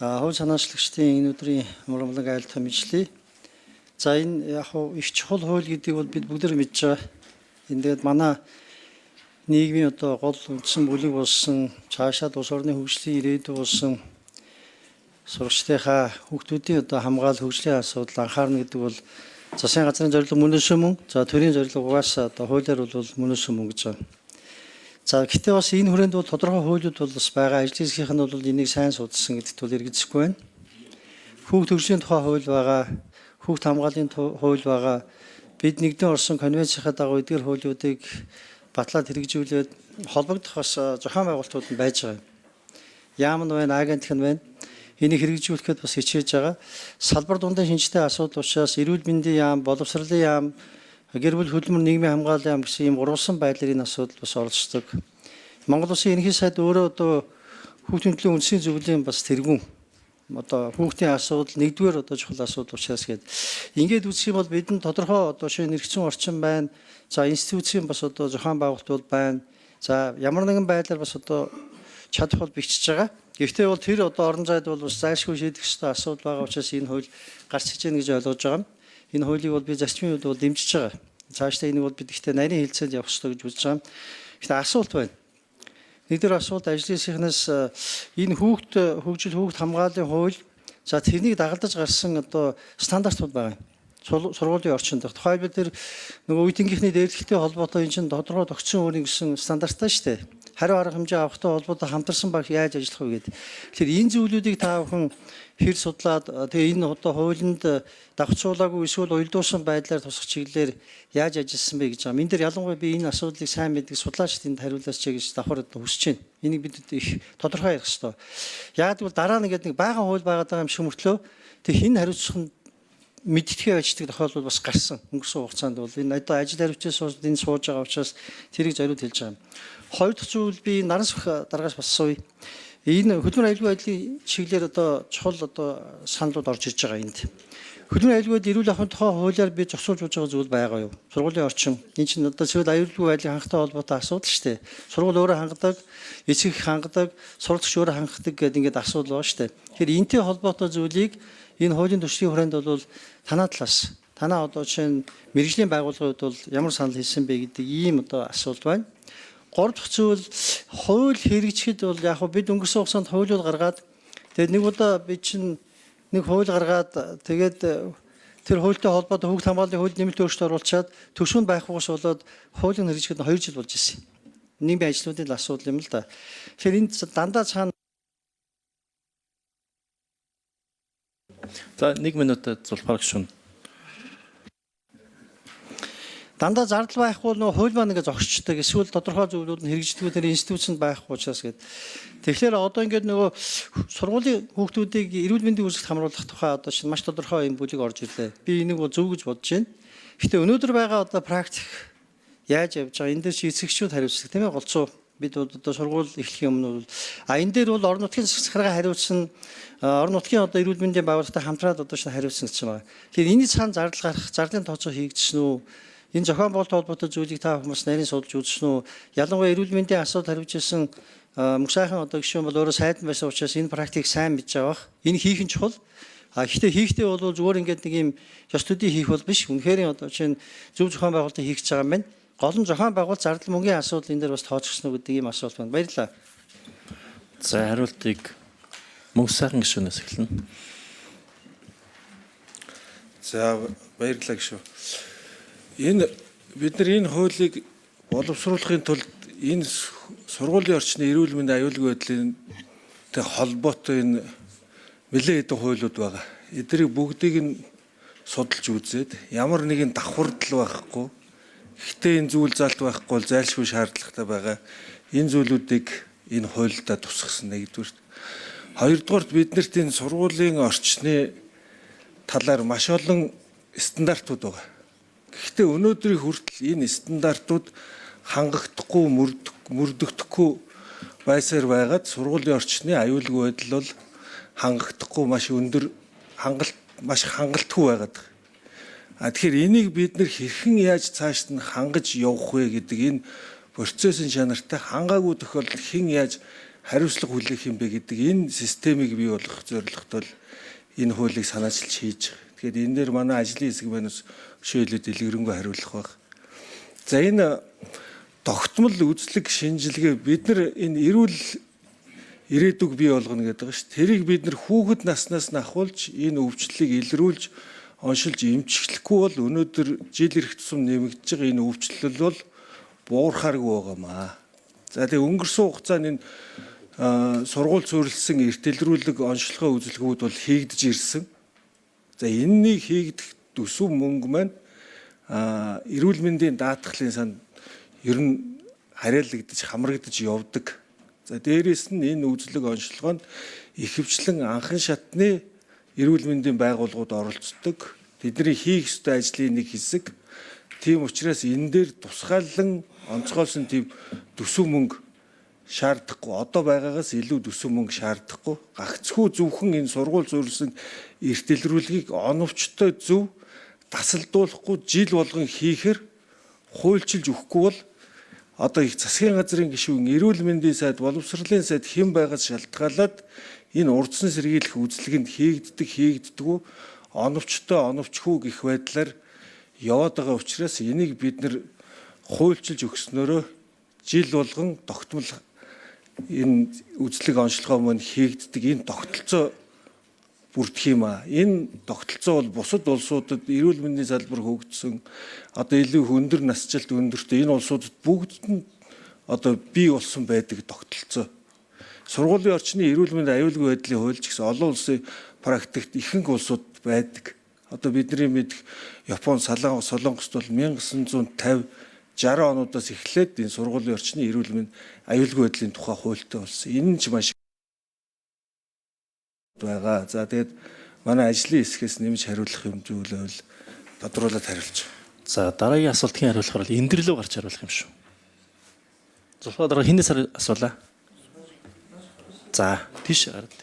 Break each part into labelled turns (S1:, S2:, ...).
S1: Хууль санаачлагчдын энэ өдрийн мөрөмлөг айлтгах мэдлээ. За энэ яг их чухал хууль гэдгийг бол бид бүгд мэдж байгаа. Энэ тэгээд манай нийгмийн одоо гол үндсэн бүлэг болсон цаашаа улс орны хөгжлийн ирээдүй болсон сурагчдынхаа хүүхдүүдийн одоо хамгаалал хөгжлийн асуудал анхаарна гэдэг бол засгийн газрын зорилго мөнөөс мөн за төрийн зорилго угаасаа одоо хуулиар бол мөнөөс мөн гэж байна. За гэхдээ бас энэ хүрээнд бол тодорхой хуулиуд бол бас байгаа. Ажлын хэсгийнх нь бол энийг сайн судалсан гэдэгт бол эргэцэхгүй байна. Хүүхд төршийн тухай хууль байгаа, хүүхд хамгааллын хууль байгаа. Бид нэгдэн орсон конвенцийнхаа дагуу эдгээр хуулиудыг батлаад хэрэгжүүлээд холбогдох бас зохион байгуулалтууд нь байж байгаа. Яам нь байна, агентх нь байна. Энийг хэрэгжүүлэхэд бас хичээж байгаа. Салбар дундын шинжтэй асуудал учраас эрүүл мэндийн яам, боловсролын яам, гэр бүл хөдөлмөр нийгмийн хамгааллын яам гэсэн ийм урвалсан байдлаар энэ асуудал бас оролцдог. Монгол Улсын ерөнхий сайд өөрөө одоо хүүхдийн төлөө үндсийн зөвлөлийн бас тэргүүн одоо хүүхдийн асуудал нэгдүгээр одоо чухал асуудал учраас гээд ингээд үзэх юм бол бидний тодорхой одоо шинэ нэрчсэн орчин байна. За институцийн бас одоо зохион байгуулалтууд байна. За ямар нэгэн байдлаар бас одоо чадах бол бичиж байгаа. Гэхдээ бол тэр одоо орон зайд бол бас зайлшгүй шийдэх ёстой асуудал байгаа учраас энэ хууль гарч иж гэнэ гэж ойлгож байгаа. Энэ хуулийг бол би зарчмын үед бол дэмжиж байгаа. Цаашдаа энийг бол бид ихтэй нарийн хилцээнд явах ёстой гэж үзэж байгаа. Гэхдээ асуулт байна. Нэгдүгээр асуулт ажлын хэсгээс энэ хөгжил хүүхд хамгааллын хууль за тэрнийг дагалдаж гарсан одоо стандартууд байгаа. Сургуулийн орчинд. Тухайлбал тэр нөгөө үе тэнгийнхний дээрлэхтэй холбоотой энэ чинь тодорхой тогтсон өөрийн гэсэн стандарттай шүү дээ. Хариу арга хэмжээ авахтай холбоотой хамтарсан баг яаж ажиллах вэ гэдэг. Тэгэхээр энэ зүйлүүдийг та бүхэн хэр судлаад тэгээ энэ одоо хуулинд давхцуулаагүй эсвэл уялдуулсан байдлаар тусах чиглэлээр яаж ажилласан бэ гэж байгаа. Энд дээр ялангуяа би энэ асуудлыг сайн мэддэг судлаач тэнд хариулаач гэж давхар хүсэж байна. Энийг бид их тодорхой ярих хэрэгтэй. Яг гэвэл дараа нь нэг баахан хууль байгаад байгаа юм шиг мөртлөө тэг хин хариуцах нь мэдтгэе аждаг тохиолдол бас гарсан өнгөрсөн хугацаанд бол энэ одоо ажил хариуцсан сууж энэ сууж байгаа учраас тэрийг зориуд хэлж байгаа юм. Хоёр дахь зүйл би наран сах дараагаас бас сууя. Энэ хөдөлмөр аюулгүй байдлын чиглэлээр одоо чухал одоо саналууд орж ирж байгаа энд. Хөдөлмөр аюулгүй байдлын эрүүл ахуйн тухай хуулиар би зогсуулж байгаа зүйл байгаа юу? Сургуулийн орчин. Энэ чинь одоо зөвхөн аюулгүй байдлын хангалттай холбоотой асуудал шүү дээ. Сургууль өөрөө хангадаг, эцэг их хангадаг, сурагч өөрөө хангадаг гэдэг ингээд асуудал байгаа шүү дээ. Тэгэхээр энтэй холбоотой зүйлийг энэ хуулийн төслийн хүрээнд бол танаа талаас танаа одоо чинь мэргэжлийн байгууллагууд бол ямар санал хэлсэн бэ гэдэг ийм одоо асуулт байна. Гурав дахь зүйл хууль хэрэгжихэд бол яг бид өнгөрсөн хугацаанд хуулиуд гаргаад тэгээд нэг удаа бид чинь нэг хууль гаргаад тэгээд тэр хуультай холбоотой хүүхд хамгааллын хууль нэмэлт өөрчлөлт оруулчаад төсвөнд байхгүйс болоод хуулийн хэрэгжихэд 2 жил болж ирсэн. Нийгмийн ажлуудын асуудал юм л да. Тэгэхээр энд дандаа цаана
S2: за 1 минутад зулбар гүшүүн.
S1: Дандаа зардал байхгүй нөө хууль маань ингээ зогсчдаг эсвэл тодорхой зүйлүүд нь хэрэгждэг тэр институцэнд байхгүй учраас гээд. Тэгэхээр одоо ингээд нөгөө сургуулийн хүүхдүүдийг эрүүл мэндийн үйлчлэгт хамруулах тухай одоо шинэ маш тодорхой юм бүлэг орж ирлээ. Би энийг бол зөв гэж бодож байна. Гэхдээ өнөөдөр байгаа одоо практик яаж явж байгаа энэ дээр чи эцэгчүүд хариуцдаг тийм ээ голцоо бид одоо сургууль эхлэхийн өмнө энэ дээр бол орон нутгийн захиргаа хариуцсан орон нутгийн одоо эрүүл мэндийн байгууллагатай хамтраад одоо шинэ хариуцсан гэж байна. Тэгэхээр энэ цаана зардал гарах зардлын тооцоо хийгдсэн үү? Энэ зохион байгуулалт холбоотой зүйлийг та хүмүүс нарийн судалж үзсэн үү? Ялангуяа эрүүл мэндийн асуудал хариуцсан мөх сайхан одоо гишүүн бол өөрөө сайдан байсан учраас энэ практик сайн мэдж байгаа. Энэ хийх нь чухал. Гэхдээ хийхдээ бол зүгээр ингээд нэг юм ёс төдий хийх бол биш. Үнэхээр одоо чинь зөв зохион байгуулалтыг хийх гэж байгаа юм байна. Гол нь зохион байгуулалт зардал мөнгөний асуудал энэ дээр бас тооцогдсон гэдэг ийм асуулт байна. Баярлалаа.
S2: За хариултыг мөнх сайхан гишүүнээс эхэлнэ.
S3: За баярлалаа гишүү. Бид нар энэ хуулийг боловсруулахын тулд энэ сургуулийн орчны эрүүл мэндийн аюулгүй байдлын холбоотой энэ нэлээд хэдэн хуулиуд байгаа. Эднийг бүгдийг нь судалж үзээд ямар нэгэн давхардал байхгүй. Гэхдээ энэ зүйл залт байхгүй бол зайлшгүй шаардлагатай байгаа. Энэ зүйлүүдийг энэ хуульдаа тусгасан нэгдүгээр. Хоёрдугаарт биднэрт энэ сургуулийн орчны талаар маш олон стандартууд байгаа. Гэхдээ өнөөдрийн хүртэл энэ стандартууд хангахдахгүй мөрдөгдөхгүй байсаар байгаад сургуулийн орчны аюулгүй байдал бол хангахдахгүй маш өндөр маш хангалтгүй байгаад байна. Тэгэхээр энийг бид нэр хэрхэн яаж цааш нь хангаж явах вэ гэдэг энэ процессын чанартай хангаагүй тохиолдолд хэн яаж хариуцлага хүлээх юм бэ гэдэг энэ системийг бий болгох зорилготой энэ хуулийг санаачилж хийж байгаа. Тэгэхээр энэ дээр манай ажлын хэсэг манаас хөшөөлөд дэлгэрэнгүй хариулах баг. За энэ тогтмол үзлэг шинжилгээ бид нар энэ эрүүл ирээдүг бий болгоно гэдэг байгаа шүү. Тэрийг бид нар хүүхэд наснаас нь ахуулж энэ өвчлөлийг илрүүлж оншилж эмчлэхгүй бол өнөөдөр жил ирэх тусам нэмэгдэж байгаа энэ өвчлөл бол буурхааргүй байгаамаа. За тэгээ өнгөрсөн хугацаанд энэ сургууль суурилсан эртэлрүүлэг онцлогоо үзэлгүүд бол хийгдэж ирсэн. За энэнийг хийгдэх төсөв мөнгө маань эрүүл мэндийн даатгалын санд ер нь хариалагдаж хамрагдаж явдаг. За дээрээс нь энэ үзлэг онцлогоонд ихэвчлэн анхан шатны эрүүл мэндийн байгууллагууд оролцдог. Тэдний хийх ёстой ажлын нэг хэсэг. Тийм учраас энэ дээр тусгаалan онцгойлсон тийм төсөв мөнгө шаардахгүй. Одоо байгаагаас илүү төсөв мөнгө шаардахгүй. Гагцхүү зөвхөн энэ сургууль суурилсан эртэлрүүлгийг оновчтой зөв тасалдуулахгүй жил болгон хийхэр хуульчилж өгөхгүй бол одоо их засгийн газрын гишүүн, эрүүл мэндийн сайд, боловсролын сайд хэн байгаас шалтгаалаад энэ урдсан сэргийлэх үзлэгэнд хийгддэг оновчгүй гэх байдлаар яваад байгаа учраас энийг бид нар хуульчилж өгснөөрөө жил болгон тогтмол энэ үзлэг онцлогоо мань хийгддэг энэ тогтолцоо бүрдэх юм аа. Энэ тогтолцоо бол бусад улсуудад эрүүл мэндийн салбар хөгжсөн одоо илүү өндөр насжилт өндөртэй энэ улсуудад бүгд нь одоо бий болсон байдаг тогтолцоо. Сургуулийн орчны эрүүл мэндийн аюулгүй байдлын хууль ч гэсэн олон улсын практикт ихэнх улсууд байдаг. Одоо бидний мэдэх Япон, Солонгост бол 1950 60 онуудаас эхлээд энэ сургуулийн орчны эрүүл мэнд аюулгүй байдлын тухай хуультай болсон. Энэ нь ч маш байгаа. За тэгээд манай ажлын хэсгээс нэмж хариулах юм зүйлвэл тодруулаад хариулж байгаа.
S2: За дараагийн асуултын хариулахаар л энэ дөр лөө гарч хариулах юм шүү. Зулфаа дараа хинээс асуулаа. За тийш гараад.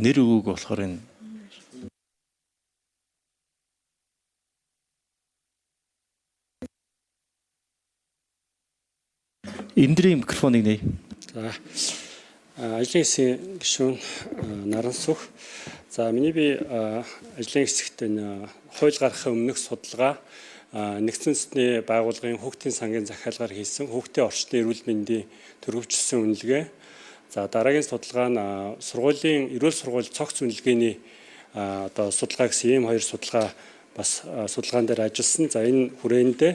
S2: Нэр өгөөг болохоор энэ эндрийн микрофоныг нэй.
S4: За ажлын хэсгийн гишүүн Нарансүх. За миний би ажлын хэсэгт энэ хууль гаргахын өмнөх судалгаа нэгдсэн үндэсний байгууллагын хүүхдийн сангийн захиалгаар хийсэн хүүхдийн орчны эрүүл мэндийн төрөвчлсөн үнэлгээ. За дараагийн судалгаа нь сургуулийн эрүүл сургууль цогц үнэлгээний одоо судалгаа гэсэн ийм хоёр судалгаа бас судалгаан дээр ажилласан. За энэ хүрээндээ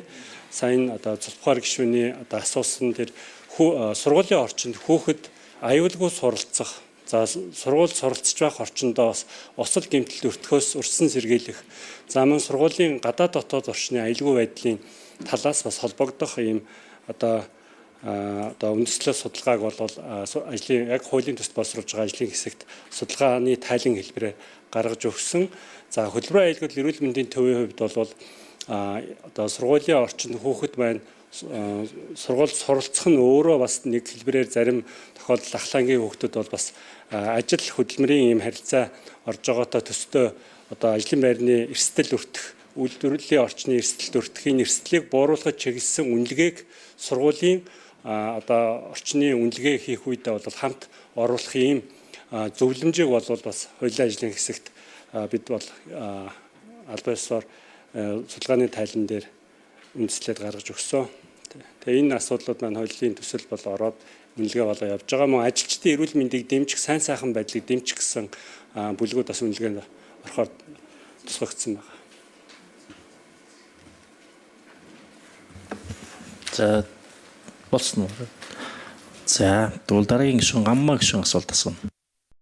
S4: сайн одоо Зулфухаар гишүүний одоо асуусан тэр сургуулийн орчинд хүүхэд аюулгүй суралцах, за сургууль суралцж байх орчиндоо бас осол гэмтэл өртгөхөөс урьдсан сэргийлэх, за мөн сургуулийн гадаад дотоод орчны аюулгүй байдлын талаас бас холбогдох ийм одоо үндэслэл судалгааг бол ажлын яг хуулийн төсөл боловсруулж байгаа ажлын хэсэгт судалгааны тайлан хэлбэрээр гаргаж өгсөн. За хөдөлмөрийн аюулгүй эрүүл мэндийн төвийн хувьд бол одоо сургуулийн орчинд хүүхэд маань сургууль суралцах нь өөрөө бас нэг хэлбэрээр зарим тохиолдолд ахлаангийн хүүхдүүд бол бас ажил хөдөлмөрийн ийм харилцаа орж байгаатай төстэй одоо ажлын байрны эрсдэл өртөх, үйлдвэрлэлийн орчны эрсдэлд өртөхийн эрсдлийг бууруулахад чиглэсэн үнэлгээг сургуулийн одоо орчны үнэлгээ хийх үедээ бол хамт оруулах ийм зөвлөмжийг бол бас хуулийн ажлын хэсэгт бид бол албан ёсоор судалгааны тайлан дээр үндэслээд гаргаж өгсөн. Тэгээ энэ асуудлууд маань хуулийн төсөл бол ороод үнэлгээ болоо явж байгаа. Мөн ажилчдын эрүүл мэндийг дэмжих, сайн сайхан байдлыг дэмжих гэсэн бүлгүүд бас үнэлгээнд орохоор тусгагдсан байна.
S2: За болсон уу? За тэгвэл дараагийн гишүүн Гаммаа гишүүн асуулт асууна.